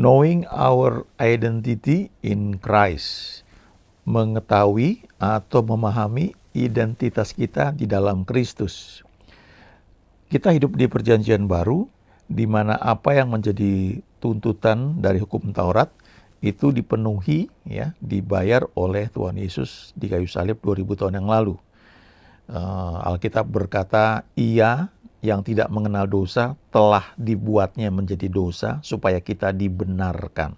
Knowing our identity in Christ. Mengetahui atau memahami identitas kita di dalam Kristus. Kita hidup di perjanjian baru, di mana apa yang menjadi tuntutan dari hukum Taurat itu dipenuhi, ya, dibayar oleh Tuhan Yesus di kayu salib 2000 tahun yang lalu. Alkitab berkata, Ia yang tidak mengenal dosa telah dibuatnya menjadi dosa supaya kita dibenarkan.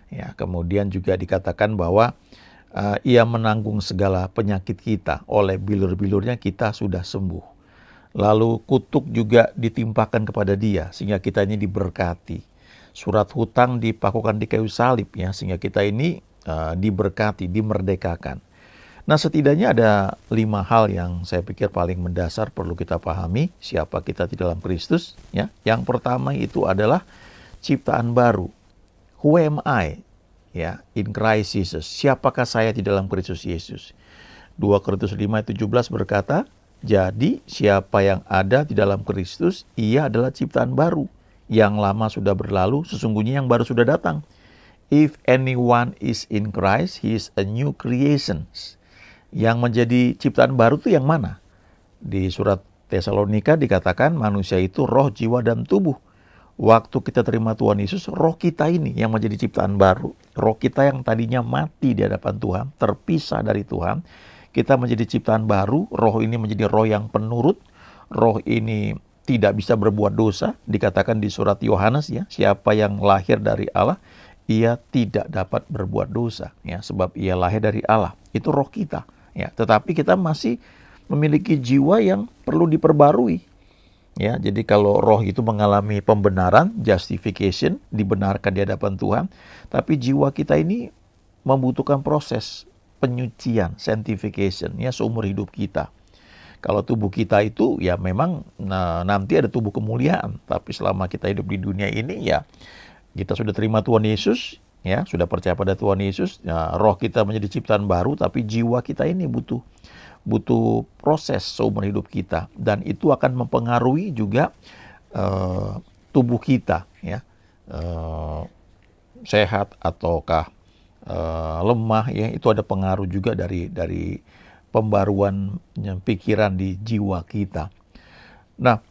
Ya, kemudian juga dikatakan bahwa Ia menanggung segala penyakit kita, oleh bilur-bilurnya kita sudah sembuh. Lalu kutuk juga ditimpakan kepada Dia sehingga kita ini diberkati. Surat hutang dipakukan di kayu salib, ya, sehingga kita ini diberkati, dimerdekakan. Nah, setidaknya ada 5 hal yang saya pikir paling mendasar perlu kita pahami siapa kita di dalam Kristus, ya. Yang pertama itu adalah ciptaan baru. Who am I? Ya, in Christ Jesus. Siapakah saya di dalam Kristus Yesus? 2 Korintus 5:17 berkata, jadi siapa yang ada di dalam Kristus, ia adalah ciptaan baru. Yang lama sudah berlalu, sesungguhnya yang baru sudah datang. If anyone is in Christ, he is a new creation. Yang menjadi ciptaan baru itu yang mana? Di surat Tesalonika dikatakan manusia itu roh, jiwa, dan tubuh. Waktu kita terima Tuhan Yesus, roh kita ini yang menjadi ciptaan baru. Roh kita yang tadinya mati di hadapan Tuhan, terpisah dari Tuhan, kita menjadi ciptaan baru. Roh ini menjadi roh yang penurut. Roh ini tidak bisa berbuat dosa. Dikatakan di surat Yohanes, ya, siapa yang lahir dari Allah, ia tidak dapat berbuat dosa, ya, sebab ia lahir dari Allah. Itu roh kita, ya. Tetapi kita masih memiliki jiwa yang perlu diperbarui. Ya, jadi kalau roh itu mengalami pembenaran, justification, dibenarkan di hadapan Tuhan, tapi jiwa kita ini membutuhkan proses penyucian, sanctification, ya, seumur hidup kita. Kalau tubuh kita itu ya memang nanti ada tubuh kemuliaan, tapi selama kita hidup di dunia ini, ya, kita sudah terima Tuhan Yesus, ya, sudah percaya pada Tuhan Yesus, ya, roh kita menjadi ciptaan baru, tapi jiwa kita ini butuh proses seumur hidup kita, dan itu akan mempengaruhi juga tubuh kita, ya, sehat ataukah lemah, ya, itu ada pengaruh juga dari pembaruan pikiran di jiwa kita. Nah,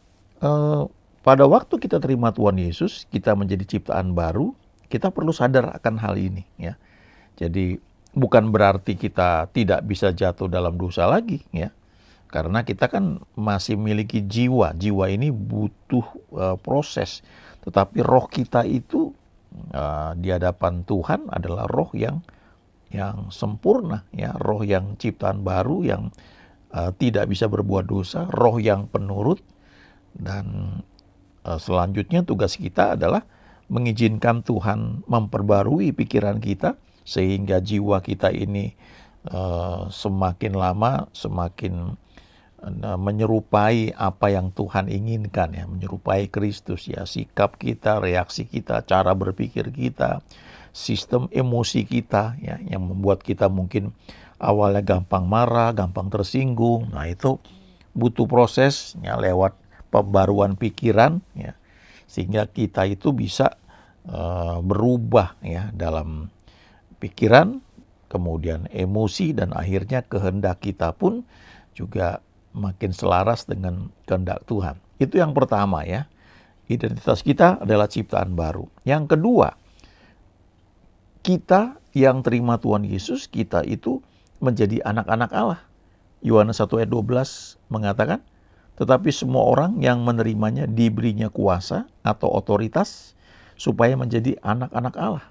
pada waktu kita terima Tuhan Yesus, kita menjadi ciptaan baru, kita perlu sadar akan hal ini, ya. Jadi bukan berarti kita tidak bisa jatuh dalam dosa lagi, ya. Karena kita kan masih memiliki jiwa. Jiwa ini butuh proses. Tetapi roh kita itu di hadapan Tuhan adalah roh yang sempurna, ya, roh yang ciptaan baru yang tidak bisa berbuat dosa, roh yang penurut. Dan selanjutnya tugas kita adalah mengizinkan Tuhan memperbarui pikiran kita, sehingga jiwa kita ini semakin lama semakin menyerupai apa yang Tuhan inginkan, ya, menyerupai Kristus, ya, sikap kita, reaksi kita, cara berpikir kita, sistem emosi kita, ya, yang membuat kita mungkin awalnya gampang marah, gampang tersinggung. Nah, itu butuh proses, ya, lewat pembaruan pikiran, ya, sehingga kita itu bisa berubah, ya, dalam pikiran, kemudian emosi, dan akhirnya kehendak kita pun juga makin selaras dengan kehendak Tuhan. Itu yang pertama, ya. Identitas kita adalah ciptaan baru. Yang kedua, kita yang terima Tuhan Yesus, kita itu menjadi anak-anak Allah. Yohanes 1:12 mengatakan, tetapi semua orang yang menerimanya diberinya kuasa atau otoritas supaya menjadi anak-anak Allah.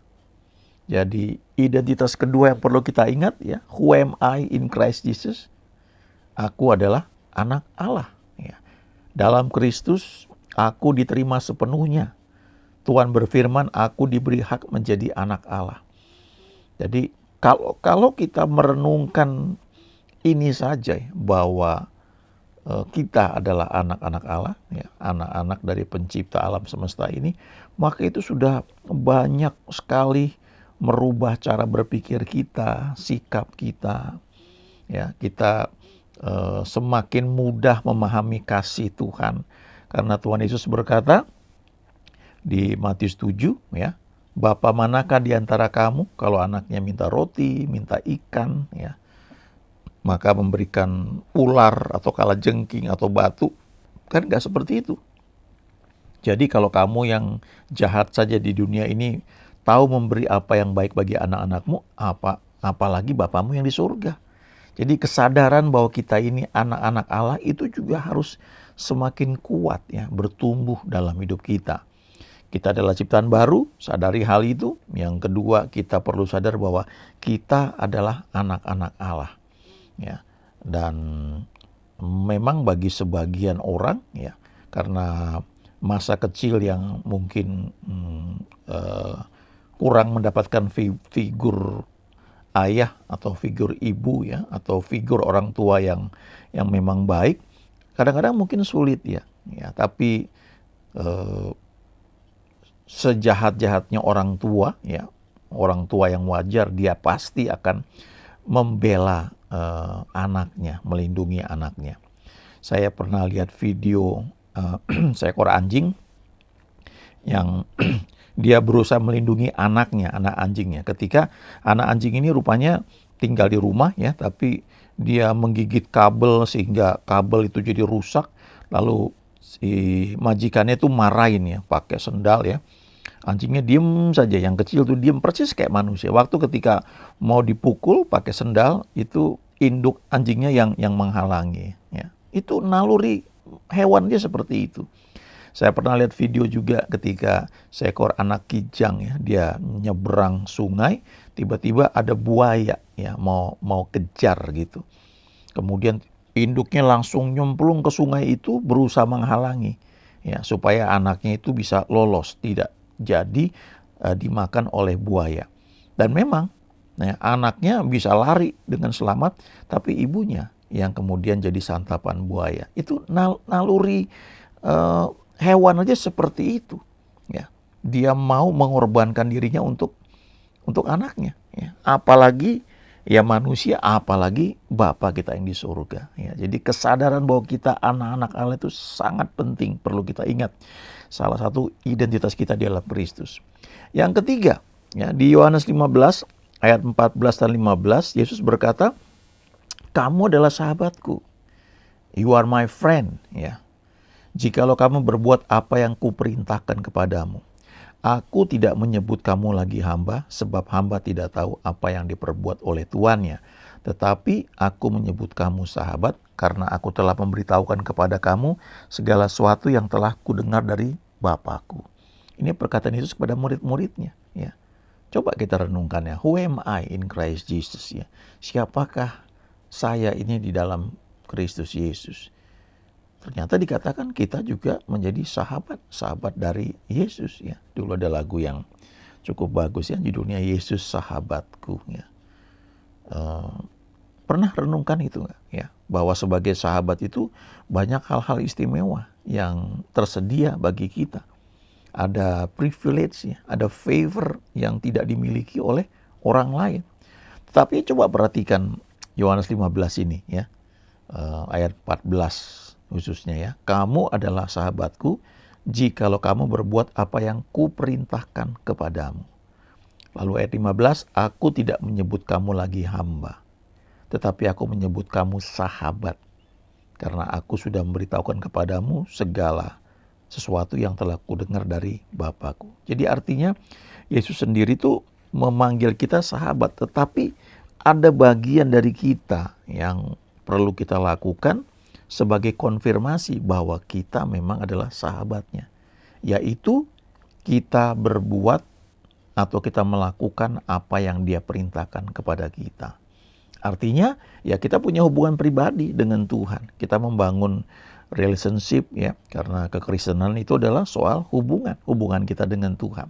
Jadi identitas kedua yang perlu kita ingat, ya, who am I in Christ Jesus? Aku adalah anak Allah, ya. Dalam Kristus aku diterima sepenuhnya. Tuhan berfirman, aku diberi hak menjadi anak Allah. Jadi kalau kita merenungkan ini saja, bahwa kita adalah anak-anak Allah, ya, anak-anak dari pencipta alam semesta ini, maka itu sudah banyak sekali merubah cara berpikir kita, sikap kita, ya. Kita semakin mudah memahami kasih Tuhan, karena Tuhan Yesus berkata di Matius 7, ya, Bapa manakah di antara kamu kalau anaknya minta roti, minta ikan, ya, maka memberikan ular atau kalajengking atau batu? Kan nggak seperti itu. Jadi kalau kamu yang jahat saja di dunia ini tahu memberi apa yang baik bagi anak-anakmu, apalagi Bapamu yang di surga. Jadi kesadaran bahwa kita ini anak-anak Allah itu juga harus semakin kuat ya, bertumbuh dalam hidup kita. Kita adalah ciptaan baru, sadari hal itu. Yang kedua, kita perlu sadar bahwa kita adalah anak-anak Allah. Ya. Dan memang bagi sebagian orang ya, karena masa kecil yang mungkin kurang mendapatkan figur ayah atau figur ibu ya, atau figur orang tua yang memang baik, kadang-kadang mungkin sulit ya. Tapi sejahat-jahatnya orang tua ya, orang tua yang wajar, dia pasti akan membela anaknya, melindungi anaknya. Saya pernah lihat video seekor anjing yang dia berusaha melindungi anaknya, anak anjingnya. Ketika anak anjing ini rupanya tinggal di rumah ya, tapi dia menggigit kabel sehingga kabel itu jadi rusak. Lalu si majikannya itu marahin ya, pakai sendal ya. Anjingnya diem saja, yang kecil tuh diem persis kayak manusia. Waktu ketika mau dipukul pakai sendal, itu induk anjingnya yang menghalangi. Ya. Itu naluri hewan dia seperti itu. Saya pernah lihat video juga ketika seekor anak kijang ya, dia nyebrang sungai, tiba-tiba ada buaya ya mau kejar gitu. Kemudian induknya langsung nyemplung ke sungai itu berusaha menghalangi ya supaya anaknya itu bisa lolos, tidak jadi dimakan oleh buaya. Dan memang ya, anaknya bisa lari dengan selamat, tapi ibunya yang kemudian jadi santapan buaya. Itu naluri hewan aja seperti itu. Ya, dia mau mengorbankan dirinya untuk anaknya. Ya. Apalagi ya manusia, apalagi Bapa kita yang di surga. Ya, jadi kesadaran bahwa kita anak-anak Allah itu sangat penting, perlu kita ingat. Salah satu identitas kita di dalam Kristus. Yang ketiga, ya, di Yohanes 15 ayat 14 dan 15, Yesus berkata, "Kamu adalah sahabatku. You are my friend." Ya. "Jikalau kamu berbuat apa yang kuperintahkan kepadamu. Aku tidak menyebut kamu lagi hamba, sebab hamba tidak tahu apa yang diperbuat oleh tuannya. Tetapi aku menyebut kamu sahabat, karena aku telah memberitahukan kepada kamu segala sesuatu yang telah kudengar dari Bapakku." Ini perkataan Yesus kepada murid-muridnya. Ya. Coba kita renungkan ya, who am I in Christ Jesus ya? Siapakah saya ini di dalam Kristus Yesus? Ternyata dikatakan kita juga menjadi sahabat dari Yesus ya. Dulu ada lagu yang cukup bagus ya, judulnya Yesus Sahabatku ya. Pernah renungkan itu nggak ya? Bahwa sebagai sahabat itu banyak hal-hal istimewa yang tersedia bagi kita. Ada privilege ya, ada favor yang tidak dimiliki oleh orang lain. Tetapi coba perhatikan Yohanes 15 ini ya, ayat 14 khususnya ya. "Kamu adalah sahabatku jikalau kamu berbuat apa yang kuperintahkan kepadamu." Lalu ayat 15, "Aku tidak menyebut kamu lagi hamba, tetapi aku menyebut kamu sahabat, karena aku sudah memberitahukan kepadamu segala sesuatu yang telah kudengar dari Bapakku." Jadi artinya Yesus sendiri tuh memanggil kita sahabat, tetapi ada bagian dari kita yang perlu kita lakukan sebagai konfirmasi bahwa kita memang adalah sahabatnya. Yaitu kita berbuat atau kita melakukan apa yang dia perintahkan kepada kita. Artinya ya kita punya hubungan pribadi dengan Tuhan. Kita membangun relationship ya, karena kekristenan itu adalah soal hubungan kita dengan Tuhan.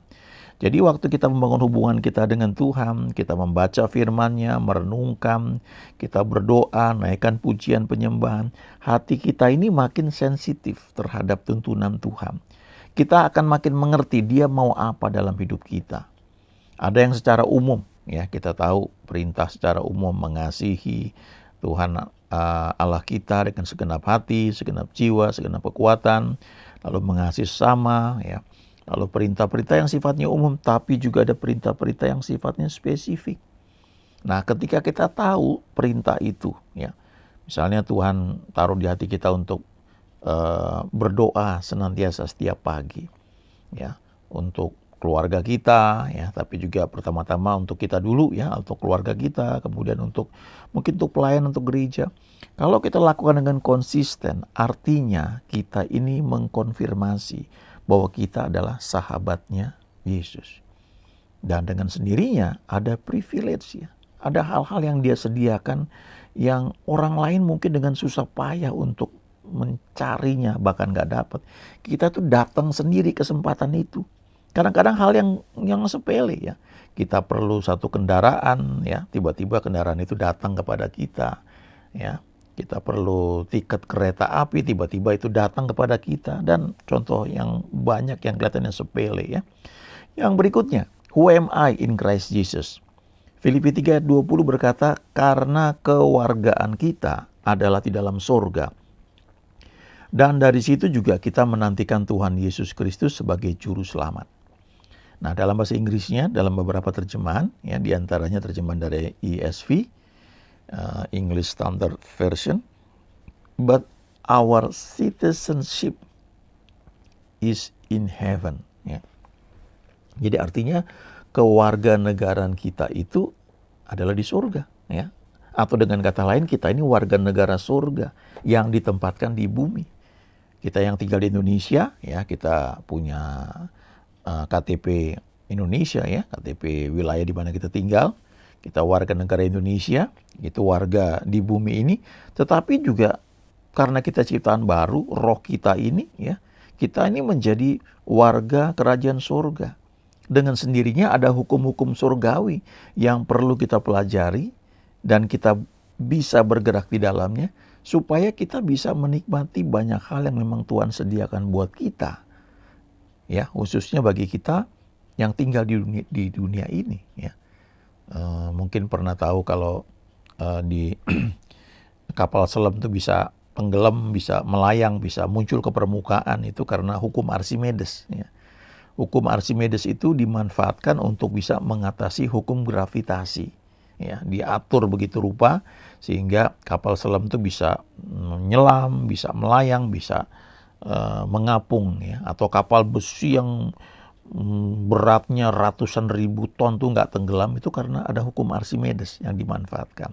Jadi waktu kita membangun hubungan kita dengan Tuhan, kita membaca firman-Nya, merenungkan, kita berdoa, naikkan pujian penyembahan, hati kita ini makin sensitif terhadap tuntunan Tuhan. Kita akan makin mengerti dia mau apa dalam hidup kita. Ada yang secara umum ya, kita tahu perintah secara umum mengasihi Tuhan Allah kita dengan segenap hati, segenap jiwa, segenap kekuatan, lalu mengasihi sesama ya. Lalu perintah-perintah yang sifatnya umum, tapi juga ada perintah-perintah yang sifatnya spesifik. Nah, ketika kita tahu perintah itu, ya, misalnya Tuhan taruh di hati kita untuk berdoa senantiasa setiap pagi, ya, untuk keluarga kita, ya, tapi juga pertama-tama untuk kita dulu, ya, untuk keluarga kita, kemudian mungkin untuk pelayan, untuk gereja. Kalau kita lakukan dengan konsisten, artinya kita ini mengkonfirmasi bahwa kita adalah sahabatnya Yesus. Dan dengan sendirinya ada privilege, ya. Ada hal-hal yang dia sediakan yang orang lain mungkin dengan susah payah untuk mencarinya, bahkan nggak dapat. Kita tuh datang sendiri kesempatan itu. Kadang-kadang hal yang sepele, ya. Kita perlu satu kendaraan, ya. Tiba-tiba kendaraan itu datang kepada kita, ya. Kita perlu tiket kereta api, tiba-tiba itu datang kepada kita. Dan contoh yang banyak yang kelihatannya sepele, ya. Yang berikutnya, who am I in Christ Jesus? Filipi 3:20 berkata, karena kewargaan kita adalah di dalam sorga. Dan dari situ juga kita menantikan Tuhan Yesus Kristus sebagai juru selamat. Nah, dalam bahasa Inggrisnya, dalam beberapa terjemahan, ya, diantaranya terjemahan dari ESV, English Standard Version, but our citizenship is in heaven. Ya. Jadi artinya kewarganegaraan kita itu adalah di surga, ya. Atau dengan kata lain, kita ini warga negara surga yang ditempatkan di bumi. Kita yang tinggal di Indonesia, ya, kita punya KTP Indonesia, ya, KTP wilayah di mana kita tinggal. Kita warga negara Indonesia, itu warga di bumi ini. Tetapi juga karena kita ciptaan baru, roh kita ini, ya, kita ini menjadi warga kerajaan surga. Dengan sendirinya ada hukum-hukum surgawi yang perlu kita pelajari dan kita bisa bergerak di dalamnya supaya kita bisa menikmati banyak hal yang memang Tuhan sediakan buat kita. Ya, khususnya bagi kita yang tinggal di dunia ini, ya. Mungkin pernah tahu kalau di kapal selam itu bisa tenggelam, bisa melayang, bisa muncul ke permukaan itu karena hukum Archimedes, ya. Hukum Archimedes itu dimanfaatkan untuk bisa mengatasi hukum gravitasi. Ya, diatur begitu rupa sehingga kapal selam itu bisa menyelam, bisa melayang, bisa mengapung, ya. Atau kapal besi yang beratnya ratusan ribu ton tuh nggak tenggelam itu karena ada hukum Archimedes yang dimanfaatkan.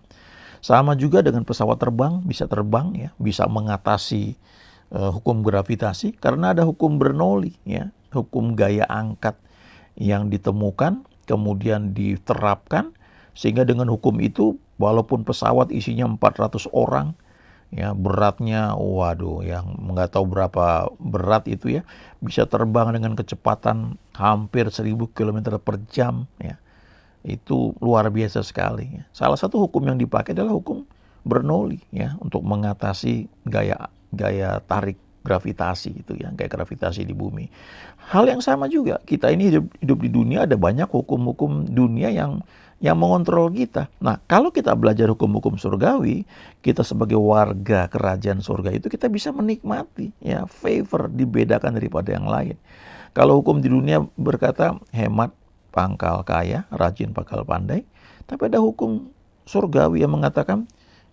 Sama juga dengan pesawat terbang, ya, bisa mengatasi hukum gravitasi karena ada hukum Bernoulli, ya, hukum gaya angkat yang ditemukan kemudian diterapkan sehingga dengan hukum itu walaupun pesawat isinya 400 orang, ya, beratnya waduh yang nggak tahu berapa berat itu, ya, bisa terbang dengan kecepatan hampir 1000 km per jam, ya. Itu luar biasa sekali, ya. Salah satu hukum yang dipakai adalah hukum Bernoulli, ya, untuk mengatasi gaya tarik gravitasi itu, ya, gaya gravitasi di bumi. Hal yang sama juga, kita ini hidup di dunia ada banyak hukum-hukum dunia yang mengontrol kita. Nah, kalau kita belajar hukum-hukum surgawi, kita sebagai warga kerajaan surga itu kita bisa menikmati, ya, favor dibedakan daripada yang lain. Kalau hukum di dunia berkata hemat pangkal kaya, rajin pangkal pandai, tapi ada hukum surgawi yang mengatakan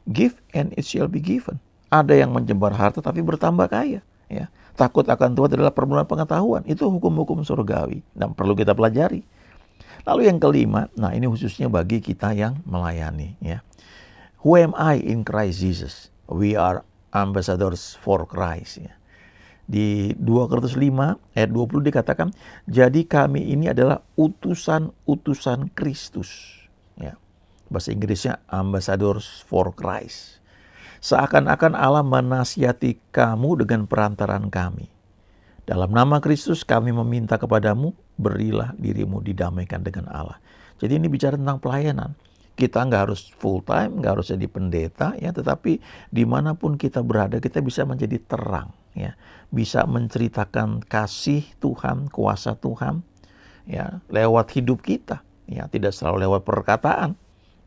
give and it shall be given. Ada yang menjembar harta tapi bertambah kaya, ya. Takut akan Tuhan adalah permulaan pengetahuan. Itu hukum-hukum surgawi dan perlu kita pelajari. Lalu yang kelima, nah ini khususnya bagi kita yang melayani, ya. Who am I in Christ Jesus? We are ambassadors for Christ, ya. Di 2 Korintus 5 ayat 20 dikatakan, jadi kami ini adalah utusan-utusan Kristus, ya. Bahasa Inggrisnya ambassadors for Christ. Seakan-akan Allah menasihati kamu dengan perantaran kami. Dalam nama Kristus kami meminta kepadamu, berilah dirimu didamaikan dengan Allah. Jadi ini bicara tentang pelayanan. Kita nggak harus full time, nggak harus jadi pendeta, ya, tetapi dimanapun kita berada kita bisa menjadi terang, ya, bisa menceritakan kasih Tuhan, kuasa Tuhan, ya, lewat hidup kita, ya, tidak selalu lewat perkataan,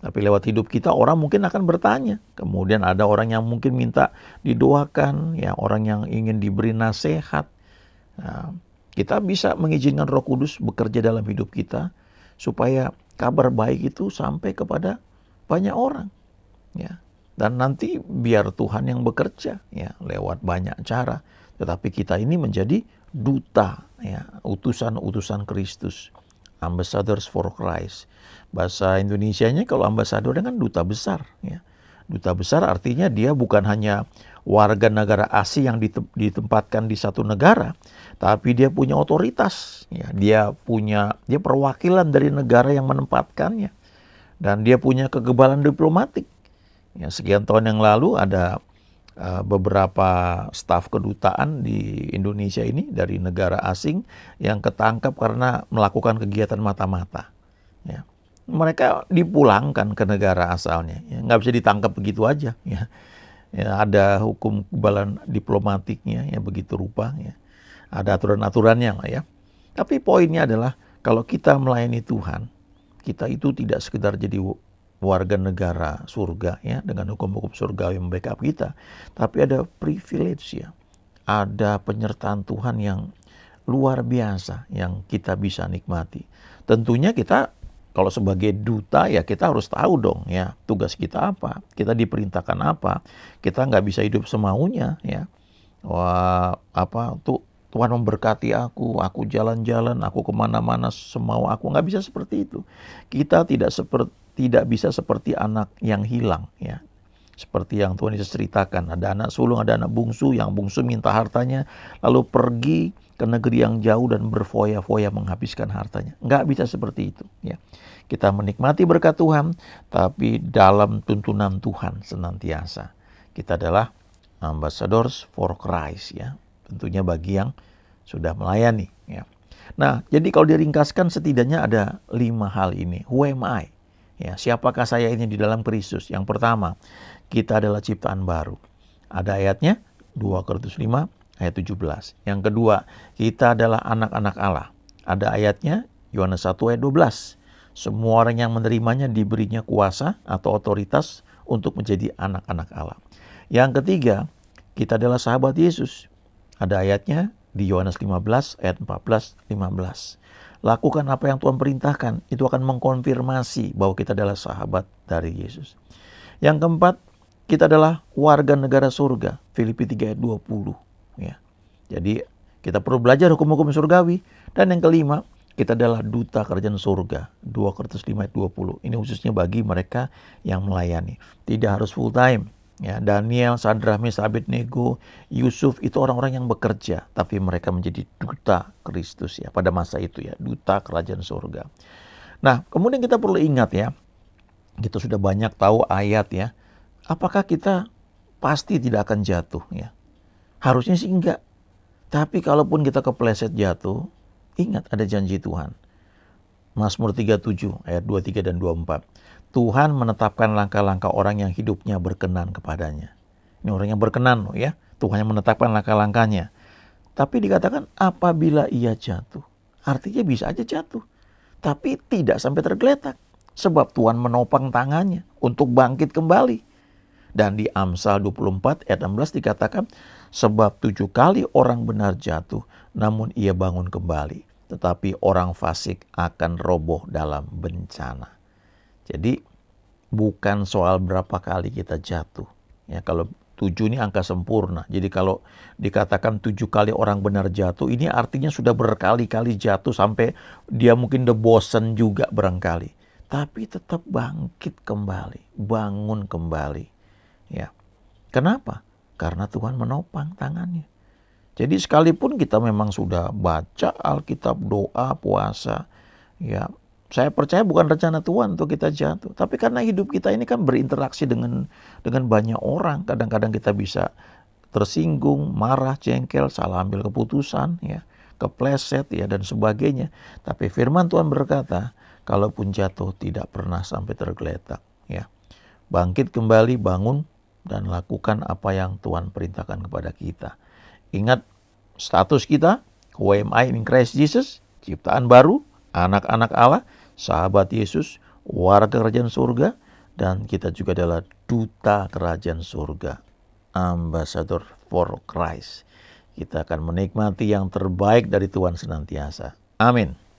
tapi lewat hidup kita orang mungkin akan bertanya. Kemudian ada orang yang mungkin minta didoakan, ya, orang yang ingin diberi nasihat. Nah, Kita bisa mengizinkan Roh Kudus bekerja dalam hidup kita supaya kabar baik itu sampai kepada banyak orang, ya. Dan nanti biar Tuhan yang bekerja, ya, lewat banyak cara. Tetapi kita ini menjadi duta, ya, utusan-utusan Kristus, ambassadors for Christ. Bahasa Indonesianya kalau ambassador kan duta besar, ya. Duta besar artinya dia bukan hanya warga negara asing yang ditempatkan di satu negara, tapi dia punya otoritas, ya. Dia perwakilan dari negara yang menempatkannya, dan dia punya kekebalan diplomatik. Ya, sekian tahun yang lalu ada beberapa staf kedutaan di Indonesia ini dari negara asing yang ketangkap karena melakukan kegiatan mata-mata. Ya. Mereka dipulangkan ke negara asalnya, ya. Nggak bisa ditangkap begitu aja. Ya. Ya, ada hukum kekebalan diplomatiknya, ya, begitu rupa. Ya. Ada aturan-aturannya lah, ya. Tapi poinnya adalah kalau kita melayani Tuhan, kita itu tidak sekedar jadi warga negara surga, ya, dengan hukum-hukum surgawi yang backup kita, tapi ada privilege, ya, ada penyertaan Tuhan yang luar biasa yang kita bisa nikmati. Tentunya kita kalau sebagai duta, ya, kita harus tahu dong, ya, tugas kita apa, kita diperintahkan apa. Kita nggak bisa hidup semaunya, ya. Wah, Tuhan memberkati aku jalan-jalan, aku kemana-mana semau aku, nggak bisa seperti itu. Kita tidak bisa seperti anak yang hilang, ya. Seperti yang Tuhan Yesus ceritakan, ada anak sulung, ada anak bungsu, yang bungsu minta hartanya, lalu pergi ke negeri yang jauh dan berfoya-foya menghabiskan hartanya. Nggak bisa seperti itu, ya. Kita menikmati berkat Tuhan, tapi dalam tuntunan Tuhan senantiasa. Kita adalah ambassadors for Christ, ya. Tentunya bagi yang sudah melayani, ya. Nah, jadi kalau diringkaskan setidaknya ada 5 hal ini. Who am I? Ya, siapakah saya ini di dalam Kristus? Yang pertama, kita adalah ciptaan baru. Ada ayatnya 2 Korintus 5 ayat 17. Yang kedua, kita adalah anak-anak Allah. Ada ayatnya Yohanes 1 ayat 12. Semua orang yang menerimanya diberinya kuasa atau otoritas untuk menjadi anak-anak Allah. Yang ketiga, kita adalah sahabat Yesus. Ada ayatnya di Yohanes 15 ayat 14-15. Lakukan apa yang Tuhan perintahkan, itu akan mengkonfirmasi bahwa kita adalah sahabat dari Yesus. Yang keempat, kita adalah warga negara surga. Filipi 3 ayat 20. Ya. Jadi kita perlu belajar hukum-hukum surgawi. Dan yang kelima, kita adalah duta kerajaan surga. 2 Korintus 5 ayat 20. Ini khususnya bagi mereka yang melayani. Tidak harus full time. Ya, Daniel, Sadrach, Meshach, Abednego, Yusuf itu orang-orang yang bekerja, tapi mereka menjadi duta Kristus, ya, pada masa itu, ya, duta kerajaan surga. Nah, kemudian kita perlu ingat, ya, kita sudah banyak tahu ayat, ya. Apakah kita pasti tidak akan jatuh, ya? Harusnya sih enggak. Tapi kalaupun kita kepleset jatuh, ingat ada janji Tuhan. Mazmur 37 ayat 23 dan 24. Tuhan menetapkan langkah-langkah orang yang hidupnya berkenan kepadanya. Ini orang yang berkenan, loh, ya. Tuhan yang menetapkan langkah-langkahnya. Tapi dikatakan apabila ia jatuh. Artinya bisa aja jatuh. Tapi tidak sampai tergeletak. Sebab Tuhan menopang tangannya untuk bangkit kembali. Dan di Amsal 24 ayat 16 dikatakan, sebab 7 kali orang benar jatuh, namun ia bangun kembali. Tetapi orang fasik akan roboh dalam bencana. Jadi bukan soal berapa kali kita jatuh. Ya, kalau 7 ini angka sempurna. Jadi kalau dikatakan 7 kali orang benar jatuh, ini artinya sudah berkali-kali jatuh sampai dia mungkin udah bosan juga barangkali. Tapi tetap bangkit kembali, bangun kembali. Ya. Kenapa? Karena Tuhan menopang tangannya. Jadi sekalipun kita memang sudah baca Alkitab, doa, puasa, ya, saya percaya bukan rencana Tuhan untuk kita jatuh. Tapi karena hidup kita ini kan berinteraksi dengan banyak orang, kadang-kadang kita bisa tersinggung, marah, jengkel, salah ambil keputusan, ya, kepleset, ya, dan sebagainya. Tapi firman Tuhan berkata, kalaupun jatuh tidak pernah sampai tergeletak, ya. Bangkit kembali, bangun, dan lakukan apa yang Tuhan perintahkan kepada kita. Ingat status kita, who am I in Christ Jesus, ciptaan baru, anak-anak Allah, sahabat Yesus, warga kerajaan surga, dan kita juga adalah duta kerajaan surga, ambassador for Christ. kita akan menikmati yang terbaik dari Tuhan senantiasa. Amin.